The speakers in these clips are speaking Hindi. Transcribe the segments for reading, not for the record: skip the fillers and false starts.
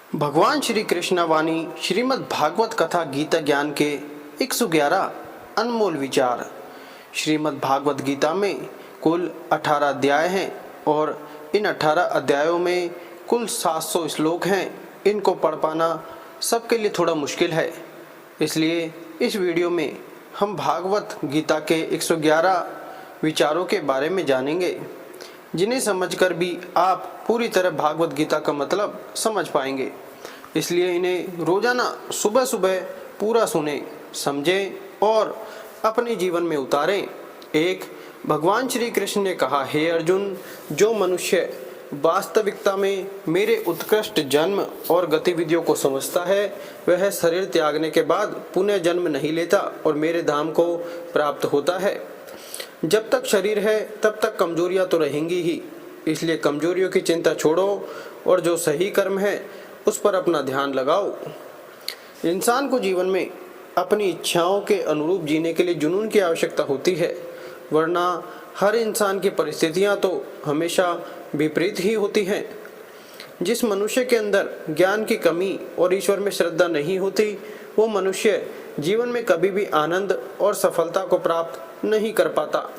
भगवान श्री कृष्ण वाणी श्रीमद् भागवत कथा गीता ज्ञान के 111 अनमोल विचार। श्रीमद् भागवत गीता में कुल 18 अध्याय हैं और इन 18 अध्यायों में कुल 700 श्लोक हैं। इनको पढ़ पाना सबके लिए थोड़ा मुश्किल है, इसलिए इस वीडियो में हम भागवत गीता के 111 विचारों के बारे में जानेंगे, जिन्हें समझकर भी आप पूरी तरह भागवत गीता का मतलब समझ पाएंगे। इसलिए इन्हें रोजाना सुबह सुबह पूरा सुने, समझें और अपने जीवन में उतारें। एक, भगवान श्री कृष्ण ने कहा, हे अर्जुन, जो मनुष्य वास्तविकता में मेरे उत्कृष्ट जन्म और गतिविधियों को समझता है, वह शरीर त्यागने के बाद पुनः जन्म नहीं लेता और मेरे धाम को प्राप्त होता है। जब तक शरीर है तब तक कमजोरियां तो रहेंगी ही, इसलिए कमजोरियों की चिंता छोड़ो और जो सही कर्म है उस पर अपना ध्यान लगाओ। इंसान को जीवन में अपनी इच्छाओं के अनुरूप जीने के लिए जुनून की आवश्यकता होती है, वरना हर इंसान की परिस्थितियां तो हमेशा विपरीत ही होती हैं। जिस मनुष्य के अंदर ज्ञान की कमी और ईश्वर में श्रद्धा नहीं होती, वो मनुष्य जीवन में कभी भी आनंद और सफलता को प्राप्त नहीं कर पाता।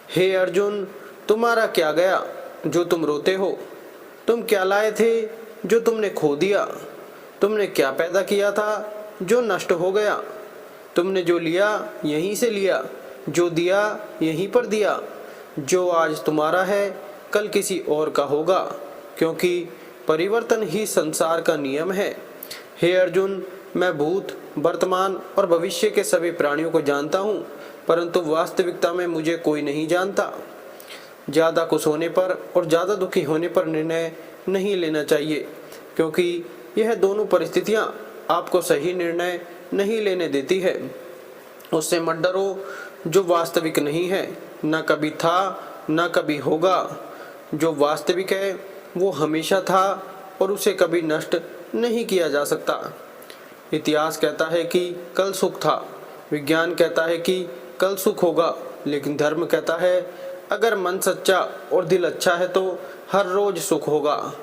हे अर्जुन, तुम्हारा क्या गया जो तुम रोते हो? तुम क्या लाए थे जो तुमने खो दिया? तुमने क्या पैदा किया था जो नष्ट हो गया? तुमने जो लिया यहीं से लिया, जो दिया यहीं पर दिया। जो आज तुम्हारा है कल किसी और का होगा, क्योंकि परिवर्तन ही संसार का नियम है। हे अर्जुन, मैं भूत, वर्तमान और भविष्य के सभी प्राणियों को जानता हूँ, परंतु वास्तविकता में मुझे कोई नहीं जानता। ज़्यादा खुश होने पर और ज़्यादा दुखी होने पर निर्णय नहीं लेना चाहिए, क्योंकि यह दोनों परिस्थितियाँ आपको सही निर्णय नहीं लेने देती है। उससे मत डरो जो वास्तविक नहीं है, न कभी था न कभी होगा। जो वास्तविक है वो हमेशा था और उसे कभी नष्ट नहीं किया जा सकता। इतिहास कहता है कि कल सुख था, विज्ञान कहता है कि कल सुख होगा, लेकिन धर्म कहता है अगर मन सच्चा और दिल अच्छा है तो हर रोज सुख होगा।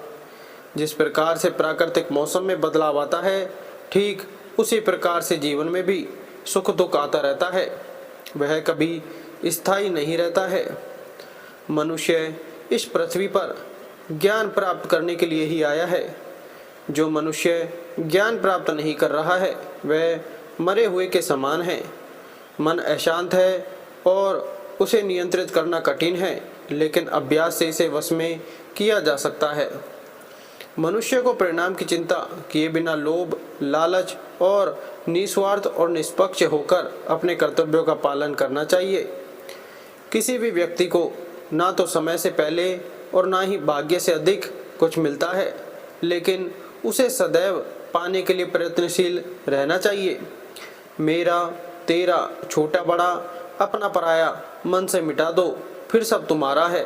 जिस प्रकार से प्राकृतिक मौसम में बदलाव आता है, ठीक उसी प्रकार से जीवन में भी सुख दुख आता रहता है, वह कभी स्थायी नहीं रहता है। मनुष्य इस पृथ्वी पर ज्ञान प्राप्त करने के लिए ही आया है। जो मनुष्य ज्ञान प्राप्त नहीं कर रहा है वह मरे हुए के समान है। मन अशांत है और उसे नियंत्रित करना कठिन है, लेकिन अभ्यास से इसे वश में किया जा सकता है। मनुष्य को परिणाम की चिंता किए बिना लोभ, लालच और निस्वार्थ और निष्पक्ष होकर अपने कर्तव्यों का पालन करना चाहिए। किसी भी व्यक्ति को ना तो समय से पहले और ना ही भाग्य से अधिक कुछ मिलता है, लेकिन उसे सदैव पाने के लिए प्रयत्नशील रहना चाहिए। मेरा, तेरा, छोटा बड़ा, अपना पराया मन से मिटा दो, फिर सब तुम्हारा है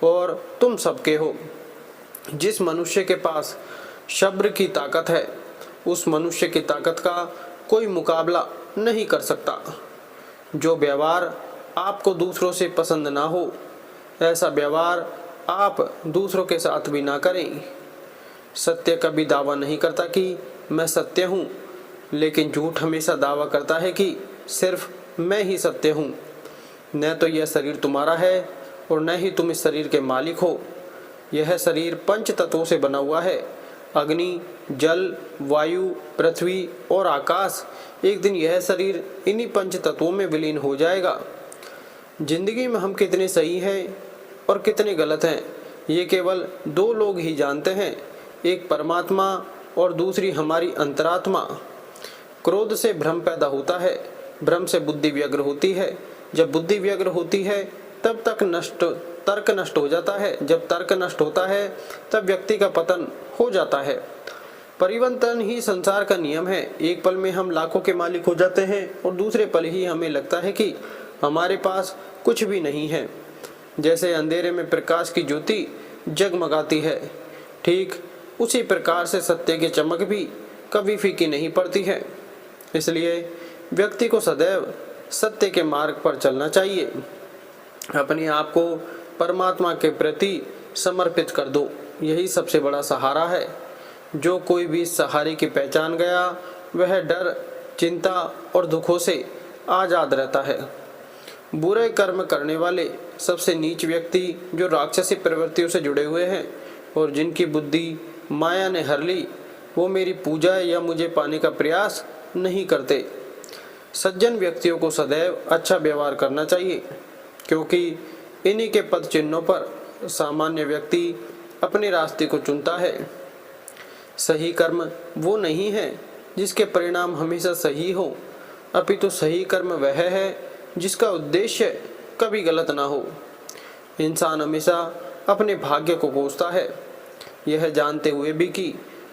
और तुम सबके हो। जिस मनुष्य के पास शब्द की ताकत है, उस मनुष्य की ताकत का कोई मुकाबला नहीं कर सकता। जो व्यवहार आपको दूसरों से पसंद ना हो, ऐसा व्यवहार आप दूसरों के साथ भी ना करें। सत्य कभी दावा नहीं करता कि मैं सत्य हूँ, लेकिन झूठ हमेशा दावा करता है कि सिर्फ मैं ही सत्य हूँ। न तो यह शरीर तुम्हारा है और न ही तुम इस शरीर के मालिक हो। यह शरीर पंच तत्वों से बना हुआ है, अग्नि, जल, वायु, पृथ्वी और आकाश। एक दिन यह शरीर इन्हीं पंच तत्वों में विलीन हो जाएगा। जिंदगी में हम कितने सही हैं और कितने गलत हैं, ये केवल दो लोग ही जानते हैं, एक परमात्मा और दूसरी हमारी अंतरात्मा। क्रोध से भ्रम पैदा होता है, भ्रम से बुद्धि व्यग्र होती है, जब बुद्धि व्यग्र होती है तब तर्क नष्ट हो जाता है, जब तर्क नष्ट होता है तब व्यक्ति का पतन हो जाता है। परिवर्तन ही संसार का नियम है। एक पल में हम लाखों के मालिक हो जाते हैं और दूसरे पल ही हमें लगता है कि हमारे पास कुछ भी नहीं है। जैसे अंधेरे में प्रकाश की ज्योति जगमगाती है, ठीक उसी प्रकार से सत्य की चमक भी कभी फीकी नहीं पड़ती है। इसलिए व्यक्ति को सदैव सत्य के मार्ग पर चलना चाहिए। अपने आप को परमात्मा के प्रति समर्पित कर दो, यही सबसे बड़ा सहारा है। जो कोई भी सहारे की पहचान गया वह डर, चिंता और दुखों से आज़ाद रहता है। बुरे कर्म करने वाले सबसे नीच व्यक्ति जो राक्षसी प्रवृत्तियों से जुड़े हुए हैं और जिनकी बुद्धि माया ने हर ली, वो मेरी पूजा या मुझे पाने का प्रयास नहीं करते। सज्जन व्यक्तियों को सदैव अच्छा व्यवहार करना चाहिए, क्योंकि इन्हीं के पद चिन्हों पर सामान्य व्यक्ति अपने रास्ते को चुनता है। सही कर्म वो नहीं है जिसके परिणाम हमेशा सही हो, अपितु सही कर्म वह है जिसका उद्देश्य कभी गलत ना हो। इंसान हमेशा अपने भाग्य को कोसता है, यह जानते हुए भी कि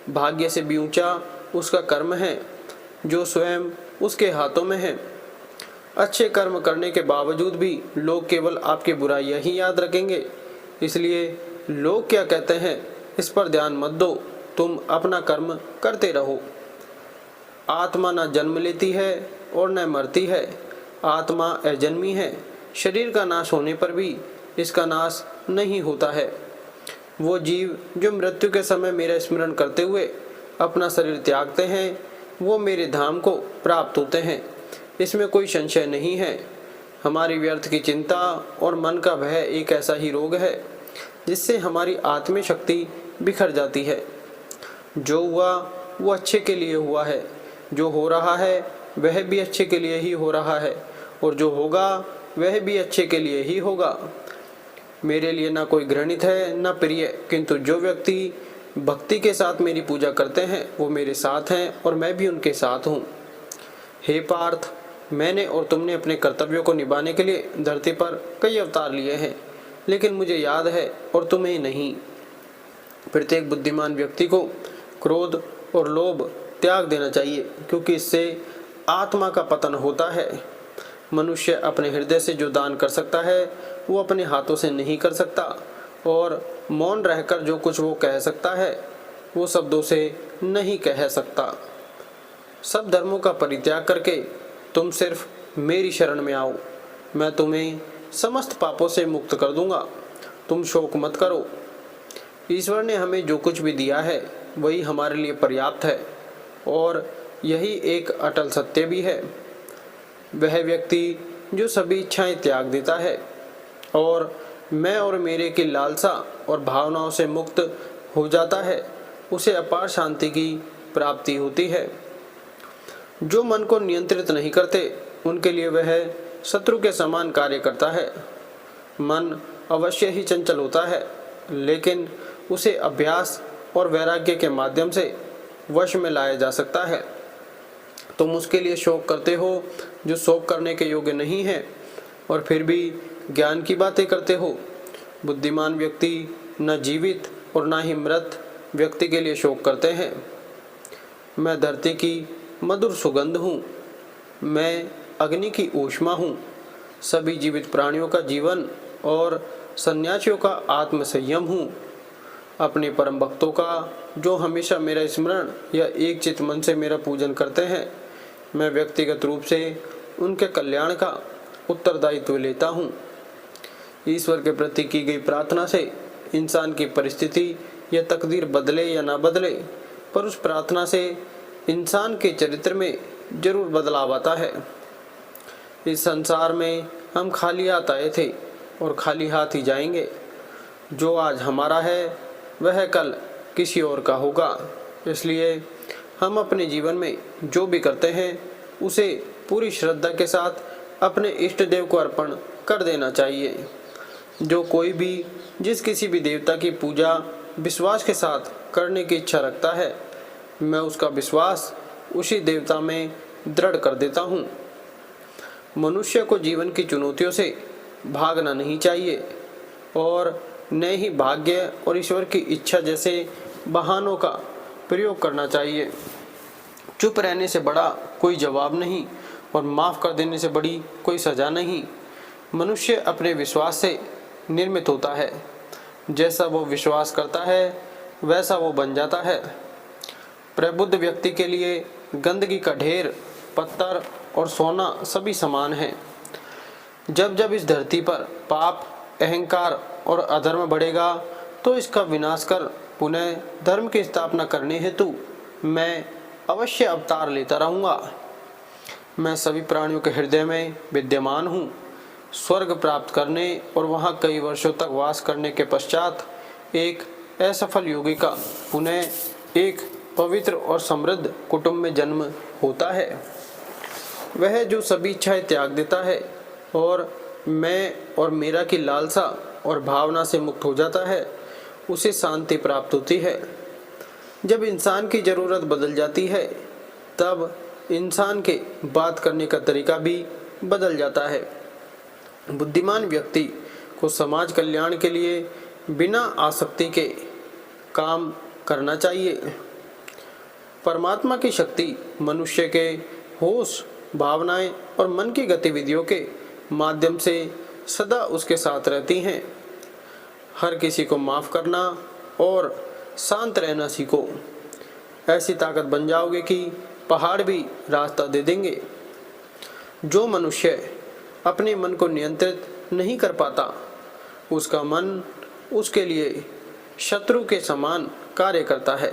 भाग्य से भी ऊंचा उसका कर्म है जो स्वयं उसके हाथों में है। अच्छे कर्म करने के बावजूद भी लोग केवल आपकी बुराइयां ही याद रखेंगे, इसलिए लोग क्या कहते हैं इस पर ध्यान मत दो, तुम अपना कर्म करते रहो। आत्मा न जन्म लेती है और न मरती है, आत्मा अजन्मी है। शरीर का नाश होने पर भी इसका नाश नहीं होता है। वो जीव जो मृत्यु के समय मेरा स्मरण करते हुए अपना शरीर त्यागते हैं, वो मेरे धाम को प्राप्त होते हैं, इसमें कोई संशय नहीं है। हमारी व्यर्थ की चिंता और मन का भय एक ऐसा ही रोग है जिससे हमारी आत्मिक शक्ति बिखर जाती है। जो हुआ वो अच्छे के लिए हुआ है, जो हो रहा है वह भी अच्छे के लिए ही हो रहा है, और जो होगा वह भी अच्छे के लिए ही होगा। मेरे लिए ना कोई घृणित है ना प्रिय, किंतु जो व्यक्ति भक्ति के साथ मेरी पूजा करते हैं वो मेरे साथ हैं और मैं भी उनके साथ हूँ। हे पार्थ, मैंने और तुमने अपने कर्तव्यों को निभाने के लिए धरती पर कई अवतार लिए हैं, लेकिन मुझे याद है और तुम्हें नहीं। प्रत्येक बुद्धिमान व्यक्ति को क्रोध और लोभ त्याग देना चाहिए, क्योंकि इससे आत्मा का पतन होता है। मनुष्य अपने हृदय से जो दान कर सकता है वो अपने हाथों से नहीं कर सकता, और मौन रहकर जो कुछ वो कह सकता है वो शब्दों से नहीं कह सकता। सब धर्मों का परित्याग करके तुम सिर्फ मेरी शरण में आओ, मैं तुम्हें समस्त पापों से मुक्त कर दूंगा। तुम शोक मत करो। ईश्वर ने हमें जो कुछ भी दिया है वही हमारे लिए पर्याप्त है, और यही एक अटल सत्य भी है। वह व्यक्ति जो सभी इच्छाएं त्याग देता है और मैं और मेरे की लालसा और भावनाओं से मुक्त हो जाता है, उसे अपार शांति की प्राप्ति होती है। जो मन को नियंत्रित नहीं करते उनके लिए वह शत्रु के समान कार्य करता है। मन अवश्य ही चंचल होता है, लेकिन उसे अभ्यास और वैराग्य के माध्यम से वश में लाया जा सकता है। तुम उसके लिए शोक करते हो जो शोक करने के योग्य नहीं है, और फिर भी ज्ञान की बातें करते हो। बुद्धिमान व्यक्ति न जीवित और न ही मृत व्यक्ति के लिए शोक करते हैं। मैं धरती की मधुर सुगंध हूँ, मैं अग्नि की ऊष्मा हूँ। सभी जीवित प्राणियों का जीवन और सन्यासियों का आत्म संयम हूँ। अपने परम भक्तों का जो हमेशा मेरा स्मरण या एक चित्त मन से मेरा पूजन करते हैं, मैं व्यक्तिगत रूप से उनके कल्याण का उत्तरदायित्व लेता हूँ। ईश्वर के प्रति की गई प्रार्थना से इंसान की परिस्थिति या तकदीर बदले या ना बदले, पर उस प्रार्थना से इंसान के चरित्र में जरूर बदलाव आता है। इस संसार में हम खाली हाथ आए थे और खाली हाथ ही जाएंगे। जो आज हमारा है वह कल किसी और का होगा, इसलिए हम अपने जीवन में जो भी करते हैं उसे पूरी श्रद्धा के साथ अपने इष्ट देव को अर्पण कर देना चाहिए। जो कोई भी जिस किसी भी देवता की पूजा विश्वास के साथ करने की इच्छा रखता है, मैं उसका विश्वास उसी देवता में दृढ़ कर देता हूँ। मनुष्य को जीवन की चुनौतियों से भागना नहीं चाहिए और न ही भाग्य और ईश्वर की इच्छा जैसे बहानों का प्रयोग करना चाहिए। चुप रहने से बड़ा कोई जवाब नहीं और माफ़ कर देने से बड़ी कोई सज़ा नहीं। मनुष्य अपने विश्वास से निर्मित होता है। जैसा वो विश्वास करता है वैसा वो बन जाता है। प्रबुद्ध व्यक्ति के लिए गंदगी का ढेर, पत्थर और सोना सभी समान हैं। जब जब इस धरती पर पाप, अहंकार और अधर्म बढ़ेगा तो इसका विनाश कर पुनः धर्म की स्थापना करने हेतु मैं अवश्य अवतार लेता रहूँगा। मैं सभी प्राणियों के हृदय में विद्यमान हूँ। स्वर्ग प्राप्त करने और वहाँ कई वर्षों तक वास करने के पश्चात एक असफल योगी का पुनः एक पवित्र और समृद्ध कुटुंब में जन्म होता है। वह जो सभी इच्छाएं त्याग देता है और मैं और मेरा की लालसा और भावना से मुक्त हो जाता है, उसे शांति प्राप्त होती है। जब इंसान की ज़रूरत बदल जाती है तब इंसान के बात करने का तरीका भी बदल जाता है। बुद्धिमान व्यक्ति को समाज कल्याण के लिए बिना आसक्ति के काम करना चाहिए। परमात्मा की शक्ति मनुष्य के होश, भावनाएं और मन की गतिविधियों के माध्यम से सदा उसके साथ रहती हैं। हर किसी को माफ़ करना और शांत रहना सीखो। ऐसी ताकत बन जाओगे कि पहाड़ भी रास्ता दे देंगे। जो मनुष्य अपने मन को नियंत्रित नहीं कर पाता, उसका मन उसके लिए शत्रु के समान कार्य करता है।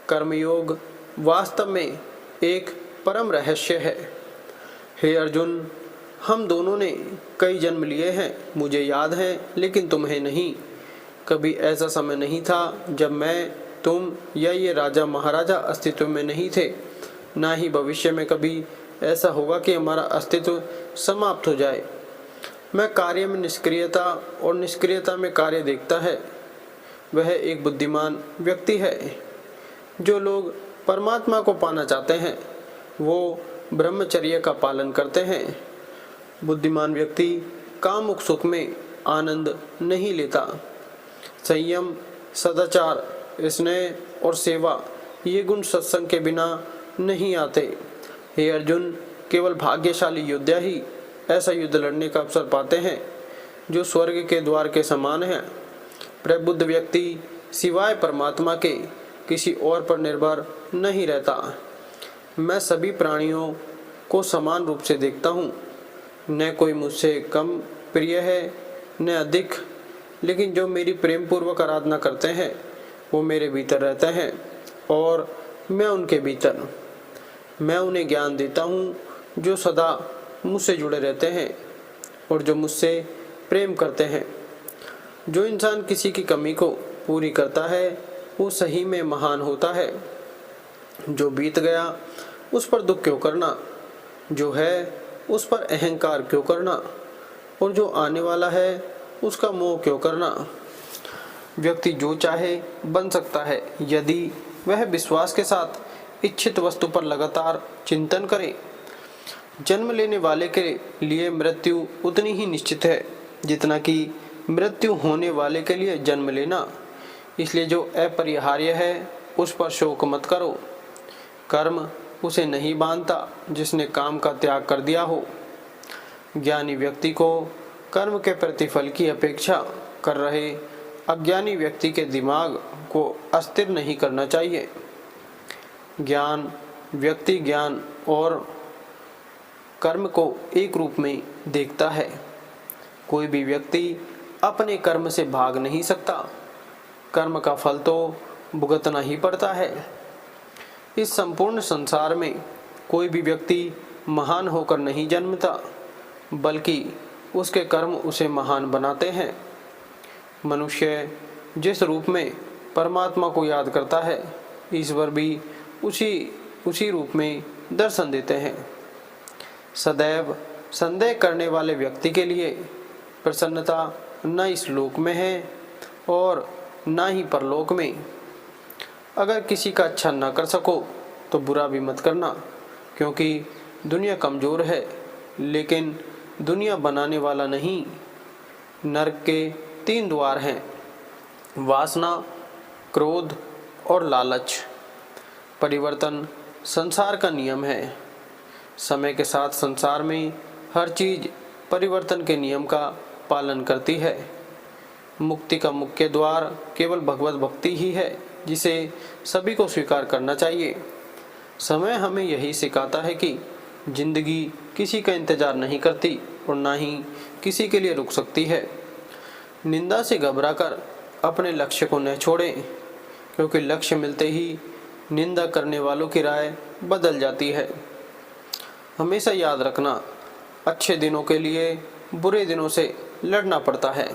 कर्मयोग वास्तव में एक परम रहस्य है। हे अर्जुन, हम दोनों ने कई जन्म लिए हैं, मुझे याद है, लेकिन तुम्हें नहीं। कभी ऐसा समय नहीं था जब मैं, तुम या ये राजा महाराजा अस्तित्व में नहीं थे। ना ही भविष्य में कभी ऐसा होगा कि हमारा अस्तित्व समाप्त हो जाए। मैं कार्य में निष्क्रियता और निष्क्रियता में कार्य देखता है। वह एक बुद्धिमान व्यक्ति है। जो लोग परमात्मा को पाना चाहते हैं वो ब्रह्मचर्य का पालन करते हैं। बुद्धिमान व्यक्ति कामुक सुख में आनंद नहीं लेता। संयम, सदाचार, स्नेह और सेवा ये गुण सत्संग के बिना नहीं आते। हे अर्जुन, केवल भाग्यशाली योद्धा ही ऐसा युद्ध लड़ने का अवसर पाते हैं जो स्वर्ग के द्वार के समान है। प्रबुद्ध व्यक्ति सिवाय परमात्मा के किसी और पर निर्भर नहीं रहता। मैं सभी प्राणियों को समान रूप से देखता हूँ। न कोई मुझसे कम प्रिय है न अधिक, लेकिन जो मेरी प्रेम पूर्वक आराधना करते हैं वो मेरे भीतर रहते हैं और मैं उनके भीतर। मैं उन्हें ज्ञान देता हूँ जो सदा मुझसे जुड़े रहते हैं और जो मुझसे प्रेम करते हैं। जो इंसान किसी की कमी को पूरी करता है वो सही में महान होता है। जो बीत गया उस पर दुख क्यों करना, जो है उस पर अहंकार क्यों करना, और जो आने वाला है उसका मोह क्यों करना। व्यक्ति जो चाहे बन सकता है यदि वह विश्वास के साथ इच्छित वस्तु पर लगातार चिंतन करे। जन्म लेने वाले के लिए मृत्यु उतनी ही निश्चित है जितना कि मृत्यु होने वाले के लिए जन्म लेना। इसलिए जो अपरिहार्य है उस पर शोक मत करो। कर्म उसे नहीं बांधता जिसने काम का त्याग कर दिया हो। ज्ञानी व्यक्ति को कर्म के प्रतिफल की अपेक्षा कर रहे अज्ञानी व्यक्ति के दिमाग को अस्थिर नहीं करना चाहिए। ज्ञान व्यक्ति ज्ञान और कर्म को एक रूप में देखता है। कोई भी व्यक्ति अपने कर्म से भाग नहीं सकता। कर्म का फल तो भुगतना ही पड़ता है। इस संपूर्ण संसार में कोई भी व्यक्ति महान होकर नहीं जन्मता, बल्कि उसके कर्म उसे महान बनाते हैं। मनुष्य जिस रूप में परमात्मा को याद करता है, ईश्वर भी उसी रूप में दर्शन देते हैं। सदैव संदेह करने वाले व्यक्ति के लिए प्रसन्नता न इस लोक में है और न ही परलोक में। अगर किसी का अच्छा न कर सको तो बुरा भी मत करना, क्योंकि दुनिया कमज़ोर है लेकिन दुनिया बनाने वाला नहीं। नरक के 3 द्वार हैं, वासना, क्रोध और लालच। परिवर्तन संसार का नियम है। समय के साथ संसार में हर चीज़ परिवर्तन के नियम का पालन करती है। मुक्ति का मुख्य द्वार केवल भगवत भक्ति ही है, जिसे सभी को स्वीकार करना चाहिए। समय हमें यही सिखाता है कि जिंदगी किसी का इंतजार नहीं करती और ना ही किसी के लिए रुक सकती है। निंदा से घबराकर अपने लक्ष्य को न छोड़ें, क्योंकि लक्ष्य मिलते ही निंदा करने वालों की राय बदल जाती है। हमेशा याद रखना, अच्छे दिनों के लिए बुरे दिनों से लड़ना पड़ता है।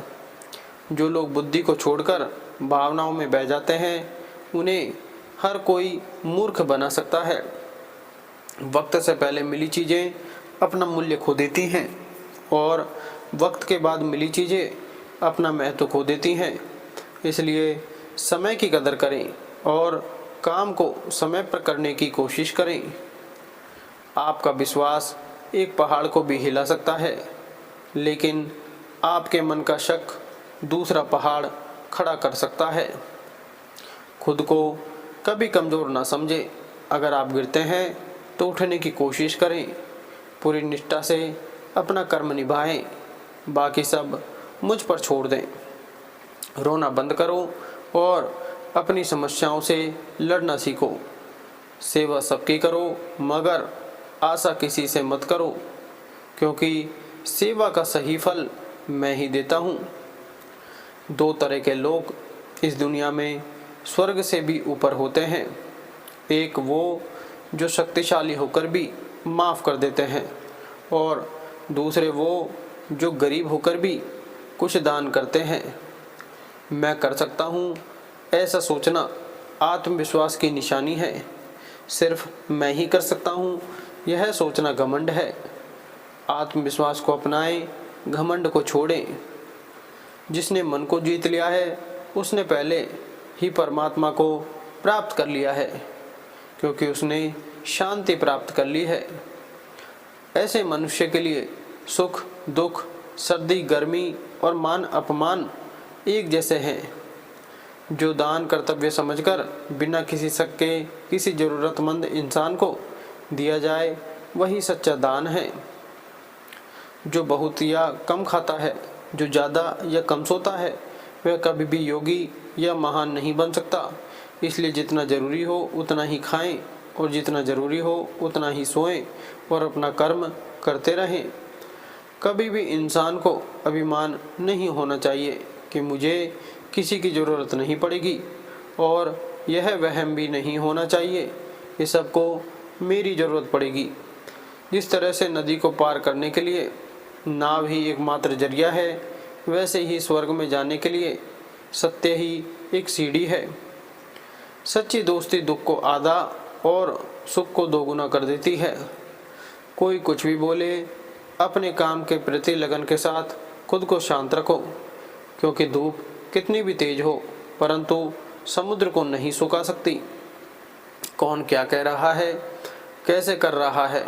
जो लोग बुद्धि को छोड़कर भावनाओं में बह जाते हैं, उन्हें हर कोई मूर्ख बना सकता है। वक्त से पहले मिली चीज़ें अपना मूल्य खो देती हैं और वक्त के बाद मिली चीज़ें अपना महत्व खो देती हैं। इसलिए समय की कदर करें और काम को समय पर करने की कोशिश करें। आपका विश्वास एक पहाड़ को भी हिला सकता है, लेकिन आपके मन का शक दूसरा पहाड़ खड़ा कर सकता है। खुद को कभी कमज़ोर ना समझें। अगर आप गिरते हैं तो उठने की कोशिश करें। पूरी निष्ठा से अपना कर्म निभाएं, बाकी सब मुझ पर छोड़ दें। रोना बंद करो और अपनी समस्याओं से लड़ना सीखो। सेवा सबकी करो, मगर आशा किसी से मत करो, क्योंकि सेवा का सही फल मैं ही देता हूँ। दो तरह के लोग इस दुनिया में स्वर्ग से भी ऊपर होते हैं। एक वो जो शक्तिशाली होकर भी माफ़ कर देते हैं, और दूसरे वो जो गरीब होकर भी कुछ दान करते हैं। मैं कर सकता हूँ ऐसा सोचना आत्मविश्वास की निशानी है। सिर्फ मैं ही कर सकता हूँ यह सोचना घमंड है। आत्मविश्वास को अपनाएं, घमंड को छोड़ें। जिसने मन को जीत लिया है उसने पहले ही परमात्मा को प्राप्त कर लिया है, क्योंकि उसने शांति प्राप्त कर ली है। ऐसे मनुष्य के लिए सुख दुख, सर्दी गर्मी और मान अपमान एक जैसे हैं। जो दान कर्तव्य समझकर बिना किसी शक के किसी ज़रूरतमंद इंसान को दिया जाए, वही सच्चा दान है। जो बहुत या कम खाता है, जो ज़्यादा या कम सोता है, वह कभी भी योगी या महान नहीं बन सकता। इसलिए जितना ज़रूरी हो उतना ही खाएं और जितना ज़रूरी हो उतना ही सोएं और अपना कर्म करते रहें। कभी भी इंसान को अभिमान नहीं होना चाहिए कि मुझे किसी की ज़रूरत नहीं पड़ेगी, और यह वहम भी नहीं होना चाहिए कि सबको मेरी ज़रूरत पड़ेगी। जिस तरह से नदी को पार करने के लिए नाव ही एकमात्र जरिया है, वैसे ही स्वर्ग में जाने के लिए सत्य ही एक सीढ़ी है। सच्ची दोस्ती दुख को आधा और सुख को दोगुना कर देती है। कोई कुछ भी बोले, अपने काम के प्रति लगन के साथ खुद को शांत रखो, क्योंकि धूप कितनी भी तेज हो परंतु समुद्र को नहीं सुखा सकती। कौन क्या कह रहा है, कैसे कर रहा है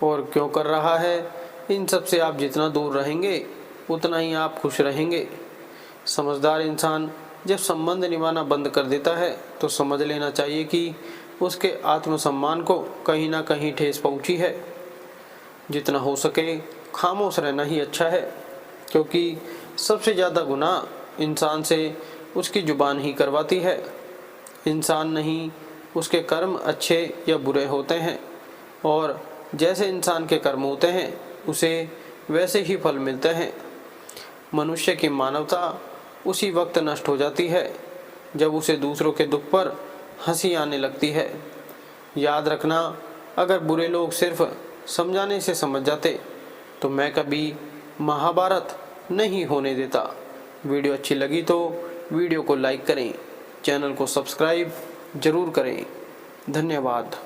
और क्यों कर रहा है, इन सब से आप जितना दूर रहेंगे उतना ही आप खुश रहेंगे। समझदार इंसान जब संबंध निभाना बंद कर देता है तो समझ लेना चाहिए कि उसके आत्मसम्मान को कहीं ना कहीं ठेस पहुंची है। जितना हो सके खामोश रहना ही अच्छा है, क्योंकि सबसे ज़्यादा गुनाह इंसान से उसकी जुबान ही करवाती है। इंसान नहीं, उसके कर्म अच्छे या बुरे होते हैं, और जैसे इंसान के कर्म होते हैं उसे वैसे ही फल मिलते हैं। मनुष्य की मानवता उसी वक्त नष्ट हो जाती है जब उसे दूसरों के दुख पर हंसी आने लगती है। याद रखना, अगर बुरे लोग सिर्फ समझाने से समझ जाते तो मैं कभी महाभारत नहीं होने देता। वीडियो अच्छी लगी तो वीडियो को लाइक करें, चैनल को सब्सक्राइब जरूर करें। धन्यवाद।